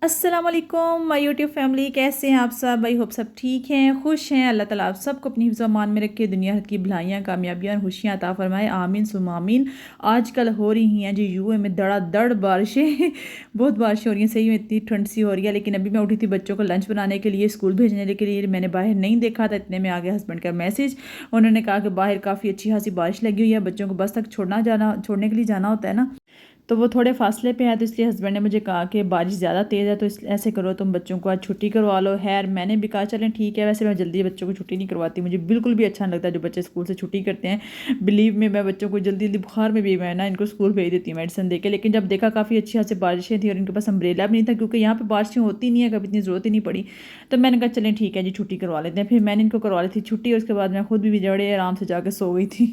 अस्सलाम वालेकुम my YouTube family, कैसे हैं आप सब। आई होप सब ठीक हैं, खुश हैं। अल्लाह ताला आप सबको अपनी हिफ्ज़ अमान में रखे, दुनिया भर की भलाइयाँ, कामयाबियाँ और खुशियाँ अता फरमाए, आमीन सुम्मा आमीन। आजकल हो रही हैं जी यूए में धड़ाधड़ बारिशें बहुत बारिशें हो रही हैं, सही में इतनी ठंड सी हो रही है। लेकिन अभी मैं उठी थी बच्चों को लंच बनाने के लिए, स्कूल भेजने के लिए। मैंने बाहर नहीं देखा था, इतने में आ गया हस्बैंड का मैसेज। उन्होंने कहा कि बाहर काफ़ी अच्छी खासी बारिश लगी हुई है, बच्चों को बस तक छोड़ने के लिए जाना होता है ना, तो वो थोड़े फासले पे है। तो इसलिए हस्बैंड ने मुझे कहा कि बारिश ज़्यादा तेज़ है, तो ऐसे करो तुम बच्चों को आज छुट्टी करवा लो। खैर मैंने भी कहा चलें ठीक है। वैसे मैं जल्दी बच्चों को छुट्टी नहीं करवाती, मुझे बिल्कुल भी अच्छा नहीं लगता जो बच्चे स्कूल से छुट्टी करते हैं। बिलीव में मैं बच्चों को जल्दी जल्दी बुखार में भी मैं ना इनको स्कूल भेज देती हूँ मेडिसिन दे के। लेकिन जब देखा काफ़ी अच्छी खासी बारिशें थी और इनके पास अम्ब्रेला भी नहीं था, क्योंकि यहाँ पर बारिशें होती नहीं है, कभी इतनी ज़रूरत ही नहीं पड़ी। तो मैंने कहा चलें ठीक है जी, छुट्टी करवा लेते हैं। फिर मैंने इनको करवा ली थी छुट्टी, और उसके बाद मैं खुद भी जड़े आराम से जाकर सो गई थी।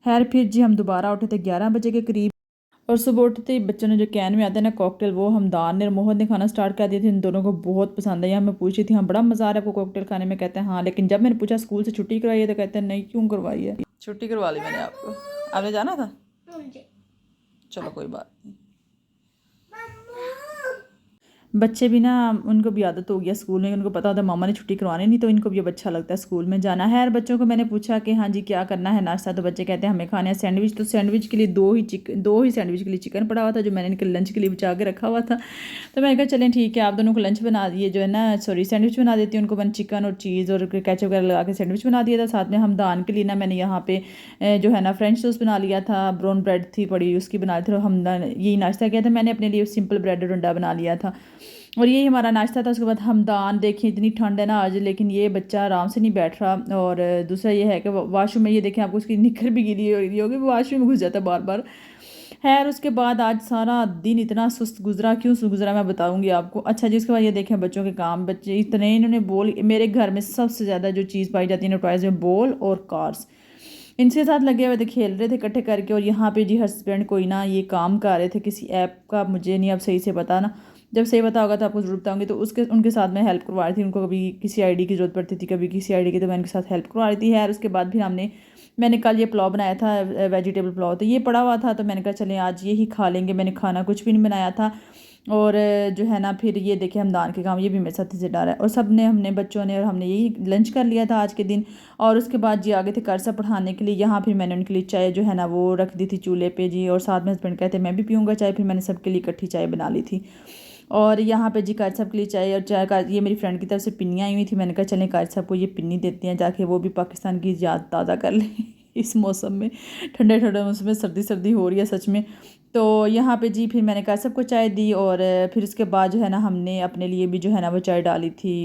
खैर फिर जी हम दोबारा उठे थे 11 बजे के करीब, और सुबह उठते ही बच्चों ने जो कैन में आते हैं ना कॉकटेल, वो हमदान ने और मोहन ने खाना स्टार्ट कर दिया था। इन दोनों को बहुत पसंद है। मैं पूछ रही थी हाँ बड़ा मज़ा आ रहा है आपको कॉकटेल खाने में, कहते हैं हाँ। लेकिन जब मैंने पूछा स्कूल से छुट्टी करवाई है, तो कहते हैं नहीं, क्यों करवाई है। छुट्टी करवा ली मैंने आपको, आपने जाना था। चलो कोई बात नहीं। बच्चे भी ना, उनको भी आदत हो गया स्कूल में, उनको पता होता है मामा ने छुट्टी करवानी नहीं, तो इनको भी अब अच्छा लगता है स्कूल में जाना है। और बच्चों को मैंने पूछा कि हाँ जी क्या करना है नाश्ता, तो बच्चे कहते हैं हमें खाना है सैंडविच। तो सैंडविच के लिए दो ही सैंडविच के लिए चिकन पड़ा हुआ था, जो मैंने इनके लंच के लिए बचा के रखा हुआ था। तो मैंने कहा चलें ठीक है, आप दोनों को लंच बना दिए जो है ना, सॉरी सैंडविच बना देती हूँ उनको। मैंने चिकन और चीज़ और केचप वगैरह लगा के सैंडविच बना दिया था। साथ में हमदान के लिए ना मैंने यहाँ पे जो है ना फ्रेंच टोस्ट बना लिया था, ब्राउन ब्रेड थी पड़ी उसकी बना ली थी। और हमदान यही नाश्ता किया था मैंने अपने लिए, सिंपल ब्रेड और अंडा बना लिया था, और यही हमारा नाश्ता था। उसके बाद हमदान, देखिए इतनी ठंड है ना आज, लेकिन ये बच्चा आराम से नहीं बैठ रहा। और दूसरा ये है कि वॉशरूम में, ये देखें आपको उसकी निखर भी गिरी हुई होगी, वॉशरूम में घुस जाता है बार बार। खैर उसके बाद आज सारा दिन इतना सुस्त गुजरा, क्यों सुस्त गुजरा मैं बताऊंगी आपको। अच्छा जी, उसके बाद ये देखें बच्चों के काम, बच्चे इतने इन्होंने बॉल, मेरे घर में सबसे ज़्यादा जो चीज़ पाई जाती है टॉयज़ में, बॉल और कार्स। इनके साथ लगे हुए थे, खेल रहे थे इकट्ठे करके। और यहाँ पे जी हस्बैंड कोई ना ये काम कर रहे थे किसी ऐप का, मुझे नहीं अब सही से पता ना, जब सही पता होगा तो आपको ज़रूर बताऊंगी। तो उसके उनके साथ मैं हेल्प करवा रही थी उनको, कभी किसी आईडी की ज़रूरत पड़ती थी, कभी किसी आईडी की, तो मैं उनके साथ हेल्प करवा रही थी। यार उसके बाद फिर मैंने कल ये पुलाव बनाया था, वेजिटेबल पुलाव, तो ये पड़ा हुआ था, तो मैंने कहा चलें आज ये ही खा लेंगे। मैंने खाना कुछ भी नहीं बनाया था। और जो है ना फिर ये देखिए हमदान के काम, ये भी मेरे साथ से डाला है, और सब ने, हमने बच्चों ने और हमने यही लंच कर लिया था आज के दिन। और उसके बाद जी आगे थे कर्सा पढ़ाने के लिए। यहाँ फिर मैंने उनके लिए चाय जो है ना वो रख दी थी चूल्हे पे जी, और साथ में हस्बैंड कहते मैं भी पीऊँगा चाय, फिर मैंने सबके लिए इकट्ठी चाय बना ली थी। और यहाँ पे जी कार साहब के लिए चाय, और चाय का ये मेरी फ्रेंड की तरफ से पिन्नियाँ आई हुई थी। मैंने कहा चलें कार साहब को ये पिन्नी देती हैं जाके, वो भी पाकिस्तान की याद ताज़ा कर लें इस मौसम में, ठंडे ठंडे मौसम में, सर्दी सर्दी हो रही है सच में। तो यहाँ पे जी फिर मैंने कार साहब को चाय दी, और फिर उसके बाद जो है ना हमने अपने लिए भी जो है ना वो चाय डाली थी,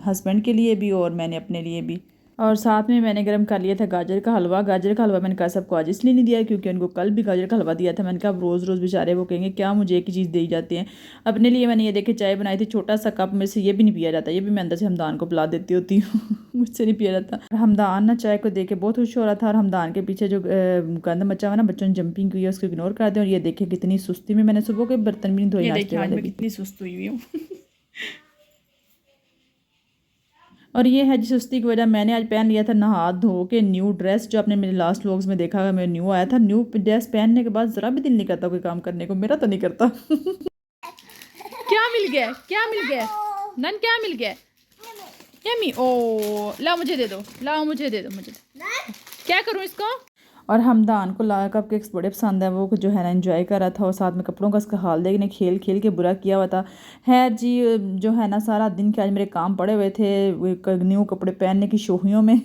हस्बैंड के लिए भी और मैंने अपने लिए भी। और साथ में मैंने गर्म कर लिया था गाजर का हलवा। गाजर का हलवा मैंने कहा सबको आज इसलिए नहीं दिया क्योंकि उनको कल भी गाजर का हलवा दिया था। मैंने कहा अब रोज़ रोज़ बेचारे वो कहेंगे क्या मुझे एक ही चीज़ दी जाती है। अपने लिए मैंने ये देखे चाय बनाई थी, छोटा सा कप में से, ये भी नहीं पिया जाता, ये भी मैं अंदर से हमदान को पिला देती होती हूँ मुझसे नहीं पिया जाता। हमदान ना चाय को देख के बहुत खुश हो रहा था, और हमदान के पीछे जो गंद मचा हुआ ना, बच्चों ने जंपिंग की है, उसको इग्नोर कर दें। और ये देखे कितनी सुस्ती में, मैंने सुबह के बर्तन भी नहीं धोए नाश्ते वाले भी, कितनी सुस्त हुई हुई हूँ और ये है जी सुस्ती की वजह। मैंने आज पहन लिया था नहा धो के न्यू ड्रेस, जो आपने मेरे लास्ट व्लॉग्स में देखा है, मेरा न्यू आया था। न्यू ड्रेस पहनने के बाद ज़रा भी दिल नहीं करता कोई काम करने को, मेरा तो नहीं करता क्या मिल गया, क्या मिल गया नन, क्या मिल गया। यम्मी, ओ लाओ मुझे दे दो, लाओ मुझे दे दो, मुझे क्या करूँ इसको। और हमदान को ला कप केक्स बड़े पसंद है, वो जो है ना एंजॉय कर रहा था, और साथ में कपड़ों का इसका हाल देखने, खेल खेल के बुरा किया हुआ था। खैर जी जो है ना सारा दिन के आज मेरे काम पड़े हुए थे न्यू कपड़े पहनने की शोहियों में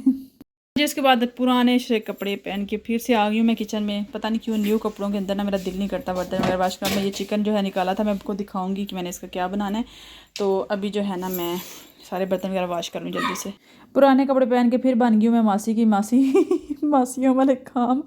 जिसके बाद पुराने से कपड़े पहन के फिर से आ गई हूँ मैं किचन में। पता नहीं क्यों न्यू कपड़ों के अंदर ना मेरा दिल नहीं करता, बर्तन वगैरह वाश करने में। ये चिकन जो है निकाला था, मैं आपको दिखाऊंगी कि मैंने इसका क्या बनाना है। तो अभी जो है ना मैं सारे बर्तन वगैरह वाश करूँ जल्दी से। पुराने कपड़े पहन के फिर बन गई हूँ मैं मासी की मासी मासियों वाले काम।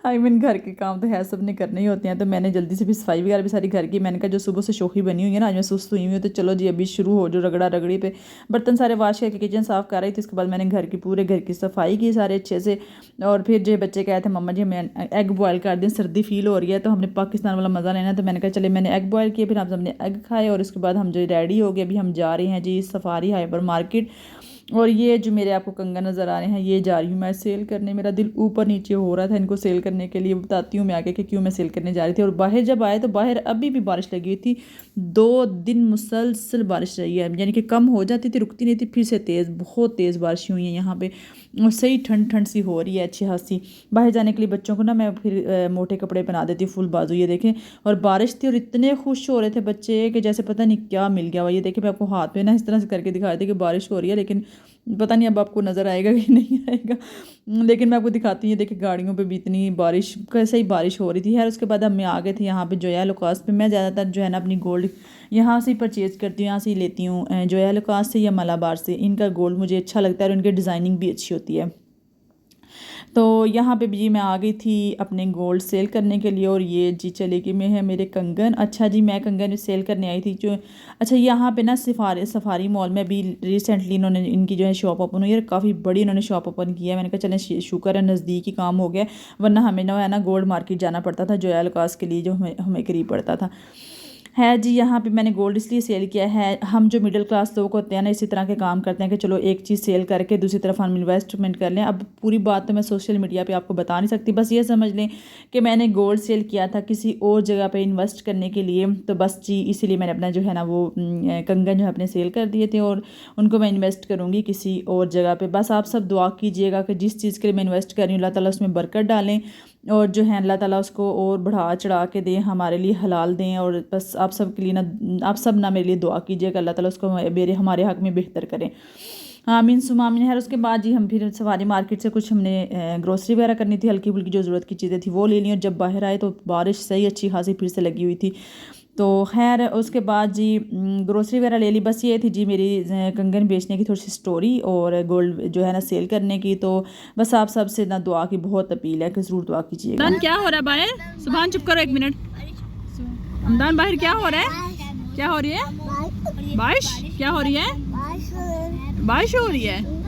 आई मीन घर के काम तो है, सब ने करने ही होते हैं। तो मैंने जल्दी से भी सफाई वगैरह भी सारी घर की, मैंने कहा जो सुबह से शोखी बनी हुई है ना, आज मैं सुस्त हुई हुई हूँ, तो चलो जी अभी शुरू हो जो रगड़ा रगड़ी पे। बर्तन सारे वाश करके किचन साफ़ कर रही थी। उसके बाद मैंने पूरे घर की सफाई की सारे अच्छे से। और फिर जो बच्चे कहे थे मम्मा जी हमें एग बॉयल कर दें, सर्दी फील हो रही है, तो हमने पाकिस्तान वाला मज़ा लेना है। तो मैंने कहा चले, मैंने एग बॉयल किए, फिर हम सबने एग खाए, और उसके बाद हम जो रेडी हो गए, अभी हम जा रहे हैं जी सफारी हाइपर मार्केट। और ये जो मेरे आपको कंगन नज़र आ रहे हैं, ये जा रही हूँ मैं सेल करने। मेरा दिल ऊपर नीचे हो रहा था इनको सेल करने के लिए। बताती हूँ मैं आगे कि क्यों मैं सेल करने जा रही थी। और बाहर जब आए तो बाहर अभी भी बारिश लगी हुई थी। 2 दिन मुसलसल बारिश रही है, यानी कि कम हो जाती थी, रुकती नहीं थी, फिर से तेज़, बहुत तेज़ बारिश हुई है यहाँ पे। और सही ठंड ठंड सी हो रही है, अच्छी खासी। बाहर जाने के लिए बच्चों को ना मैं फिर मोटे कपड़े पहना देती हूँ, फुल बाजू। ये देखें, और बारिश थी और इतने खुश हो रहे थे बच्चे कि जैसे पता नहीं क्या मिल गया हुआ। ये देखें, मैं आपको हाथ में ना इस तरह से करके दिखा रही थी कि बारिश हो रही है, लेकिन पता नहीं अब आपको नज़र आएगा कि नहीं आएगा। लेकिन मैं आपको दिखाती हूँ। देखिए गाड़ियों पे भी इतनी बारिश, कैसे ही बारिश हो रही थी। खैर उसके बाद हम आ गए थे यहाँ पे जोया लुकास पे। मैं ज़्यादातर जो है ना अपनी गोल्ड यहाँ से ही परचेज़ करती हूँ, यहाँ से ही लेती हूँ, जोया लुकास से या मलाबार से। इनका गोल्ड मुझे अच्छा लगता है और इनकी डिज़ाइनिंग भी अच्छी होती है। तो यहाँ पे भी जी मैं आ गई थी अपने गोल्ड सेल करने के लिए। और ये जी चले गए में है मेरे कंगन। अच्छा जी, मैं कंगन सेल करने आई थी जो। अच्छा, यहाँ पे ना सफारी मॉल में अभी रिसेंटली इन्होंने इनकी जो है शॉप ओपन हुई है। काफ़ी बड़ी इन्होंने शॉप ओपन की है। मैंने कहा चलें शुक्र है नज़दीक ही काम हो गया, वरना हमें ना है ना गोल्ड मार्केट जाना पड़ता था जोया लुकास के लिए, जो हमें हमें करीब पड़ता था। है जी, यहाँ पे मैंने गोल्ड इसलिए सेल किया है। हम जो मिडिल क्लास लोग होते हैं ना, इसी तरह के काम करते हैं कि चलो एक चीज़ सेल करके दूसरी तरफ हम इन्वेस्टमेंट कर लें। अब पूरी बात तो मैं सोशल मीडिया पे आपको बता नहीं सकती, बस ये समझ लें कि मैंने गोल्ड सेल किया था किसी और जगह पे इन्वेस्ट करने के लिए। तो बस जी इसीलिए मैंने अपना जो है ना वो कंगन जो है अपने सेल कर दिए थे, और उनको मैं इन्वेस्ट करूँगी किसी और जगह पर। बस आप सब दुआ कीजिएगा कि जिस चीज़ के लिए मैं इन्वेस्ट कर रही हूँ, अल्लाह ताला उसमें बरकत डालें, और जो है अल्लाह ताला उसको और बढ़ा चढ़ा के दें, हमारे लिए हलाल दें। और बस आप सब के लिए ना, आप सब ना मेरे लिए दुआ कीजिएगा, अल्लाह ताला उसको मेरे हमारे हक़ में बेहतर करें। आमीन सुमा आमीन। है उसके बाद जी हम फिर सवारी मार्केट से कुछ हमने ग्रोसरी वगैरह करनी थी, हल्की फुल्की जो ज़रूरत की चीज़ें थी वो ले ली। और जब बाहर आए तो बारिश सही अच्छी खासी फिर से लगी हुई थी। तो खैर उसके बाद जी ग्रोसरी वगैरह ले ली। बस ये थी जी मेरी कंगन बेचने की थोड़ी सी स्टोरी, और गोल्ड जो है ना सेल करने की। तो बस आप सब से ना दुआ की बहुत अपील है कि ज़रूर दुआ कीजिएगा। क्या हो रहा है बाहर? सुभान चुप करो 1 मिनट। हमदान बाहर क्या हो रहा है? क्या हो रही है? बारिश? क्या हो रही है? बारिश हो रही है।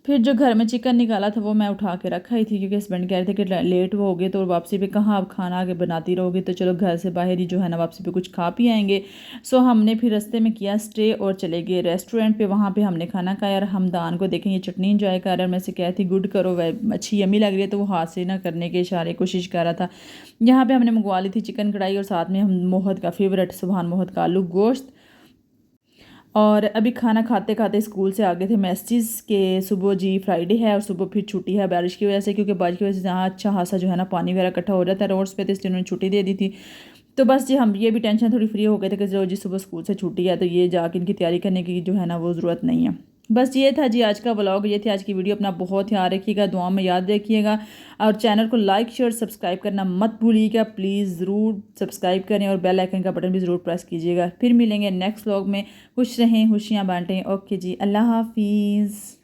फिर जो घर में चिकन निकाला था वो मैं उठा के रखा ही थी, क्योंकि हस्बैंड कह रहे थे कि लेट वो हो गए तो वापसी पे कहाँ अब खाना आगे बनाती रहोगे, तो चलो घर से बाहर ही जो है ना वापसी पे कुछ खा पी आएंगे। सो हमने फिर रास्ते में किया स्टे और चले गए रेस्टोरेंट पे। वहाँ पे हमने खाना खाया। और हमदान को देखें ये चटनी इंजॉय कर रहा है। मैं से कह थी गुड करो, वह अच्छी यमी लग रही है, तो वो हाथ से ना करने के इशारे कोशिश कर रहा था। यहाँ पर हमने मंगवा ली थी चिकन कढ़ाई, और साथ में हम मोहद का फेवरेट सुबहान मोहद का आलू गोश्त। और अभी खाना खाते खाते स्कूल से आ गए थे मैसेज के सुबह जी फ्राइडे है और सुबह फिर छुट्टी है बारिश की वजह से, क्योंकि बारिश की वजह से जहाँ अच्छा खासा जो है ना पानी वगैरह इकट्ठा हो जाता है रोड्स पे, तो इसलिए उन्होंने छुट्टी दे दी थी। तो बस जी हम ये भी टेंशन थोड़ी फ्री हो गए थे कि जो जी सुबह स्कूल से छुट्टी है तो ये जाके इनकी तैयारी करने की जो है ना वो ज़रूरत नहीं है। बस ये था जी आज का व्लॉग, ये थी आज की वीडियो। अपना बहुत ध्यान रखिएगा, दुआ में याद रखिएगा, और चैनल को लाइक शेयर सब्सक्राइब करना मत भूलिएगा प्लीज़। ज़रूर सब्सक्राइब करें और बेल आइकन का बटन भी ज़रूर प्रेस कीजिएगा। फिर मिलेंगे नेक्स्ट व्लॉग में। खुश रहें, खुशियाँ बांटें। ओके जी, अल्लाह हाफिज़।